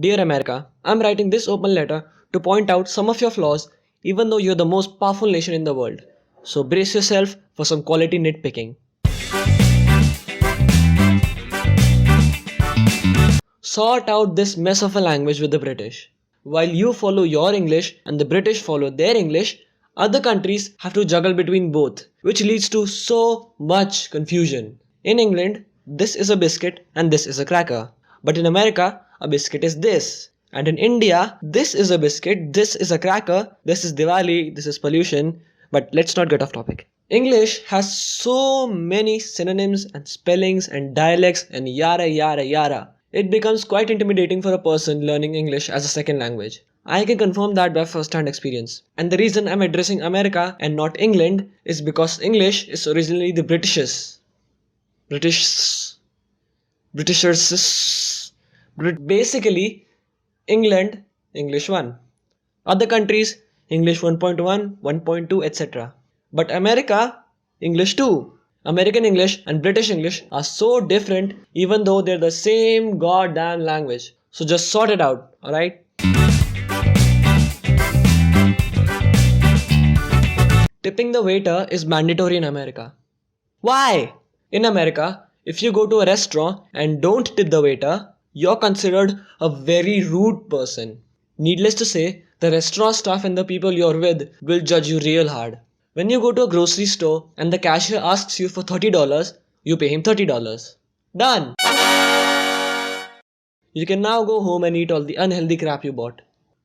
Dear America, I'm writing this open letter to point out some of your flaws, even though you're the most powerful nation in the world. So brace yourself for some quality nitpicking. Sort out this mess of a language with the British. While you follow your English and the British follow their English, other countries have to juggle between both, which leads to so much confusion. In England, this is a biscuit and this is a cracker. But in America, a biscuit is this. And in India, this is a biscuit, this is a cracker, this is Diwali, this is pollution. But let's not get off topic. English has so many synonyms and spellings and dialects and yara yara yara. It becomes quite intimidating for a person learning English as a second language. I can confirm that by first-hand experience. And the reason I'm addressing America and not England is because English is originally the Britishers. Basically, England, English 1. Other countries, English 1.1, 1.2, etc. But America, English 2. American English and British English are so different even though they're the same goddamn language. So just sort it out, alright? Tipping the waiter is mandatory in America. Why? In America, if you go to a restaurant and don't tip the waiter, you're considered a very rude person. Needless to say, the restaurant staff and the people you're with will judge you real hard. When you go to a grocery store and the cashier asks you for $30, you pay him $30. Done! You can now go home and eat all the unhealthy crap you bought.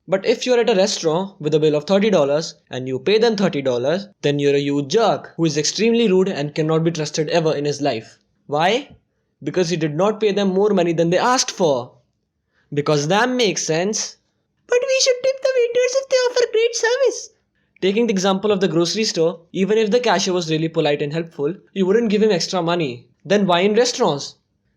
But if you're at a restaurant with a bill of $30 and you pay them $30, then you're a huge jerk who is extremely rude and cannot be trusted ever in his life. Why? Because you did not pay them more money than they asked for. Because that makes sense. But we should tip the waiters if they offer great service. Taking the example of the grocery store, even if the cashier was really polite and helpful, you wouldn't give him extra money. Then why in restaurants?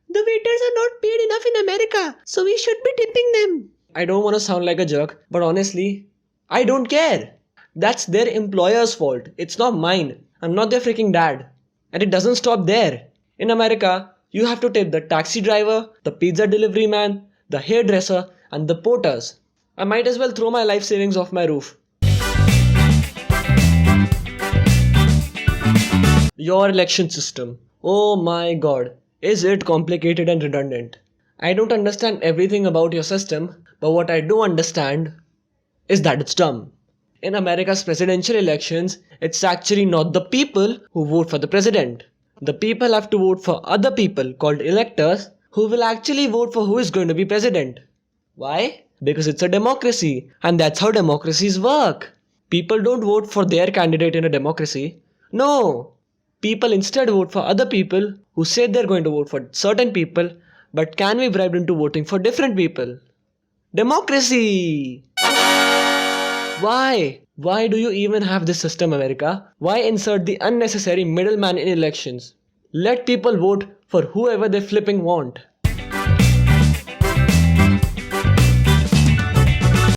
The waiters are not paid enough in America, so we should be tipping them. I don't want to sound like a jerk, but honestly, I don't care. That's their employer's fault. It's not mine. I'm not their freaking dad. And it doesn't stop there. In America, you have to tip the taxi driver, the pizza delivery man, the hairdresser, and the porters. I might as well throw my life savings off my roof. Your election system. Oh my god. Is it complicated and redundant? I don't understand everything about your system, but what I do understand is that it's dumb. In America's presidential elections, it's actually not the people who vote for the president. The people have to vote for other people called electors who will actually vote for who is going to be president. Why? Because it's a democracy, and that's how democracies work. People don't vote for their candidate in a democracy. No. People instead vote for other people who say they're going to vote for certain people but can be bribed into voting for different people. Democracy! Why? Why do you even have this system, America? Why insert the unnecessary middleman in elections? Let people vote for whoever they flipping want.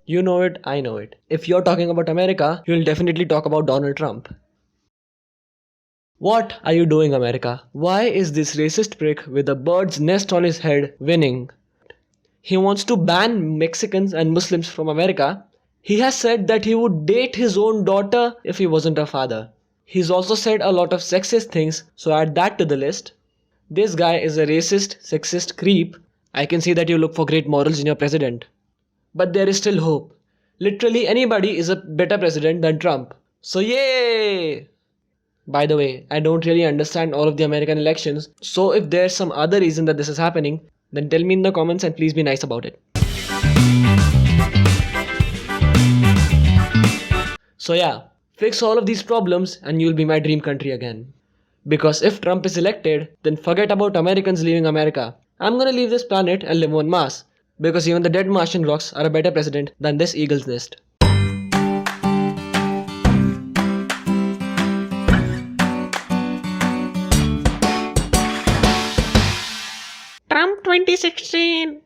You know it, I know it. If you're talking about America, you'll definitely talk about Donald Trump. What are you doing, America? Why is this racist prick with a bird's nest on his head winning? He wants to ban Mexicans and Muslims from America. He has said that he would date his own daughter if he wasn't a father. He's also said a lot of sexist things, so add that to the list. This guy is a racist, sexist creep. I can see that you look for great morals in your president. But there is still hope. Literally anybody is a better president than Trump. So yay! By the way, I don't really understand all of the American elections, so if there's some other reason that this is happening, then tell me in the comments and please be nice about it. So yeah, fix all of these problems and you'll be my dream country again. Because if Trump is elected, then forget about Americans leaving America. I'm gonna leave this planet and live on Mars. Because even the dead Martian rocks are a better president than this eagle's nest. Trump 2016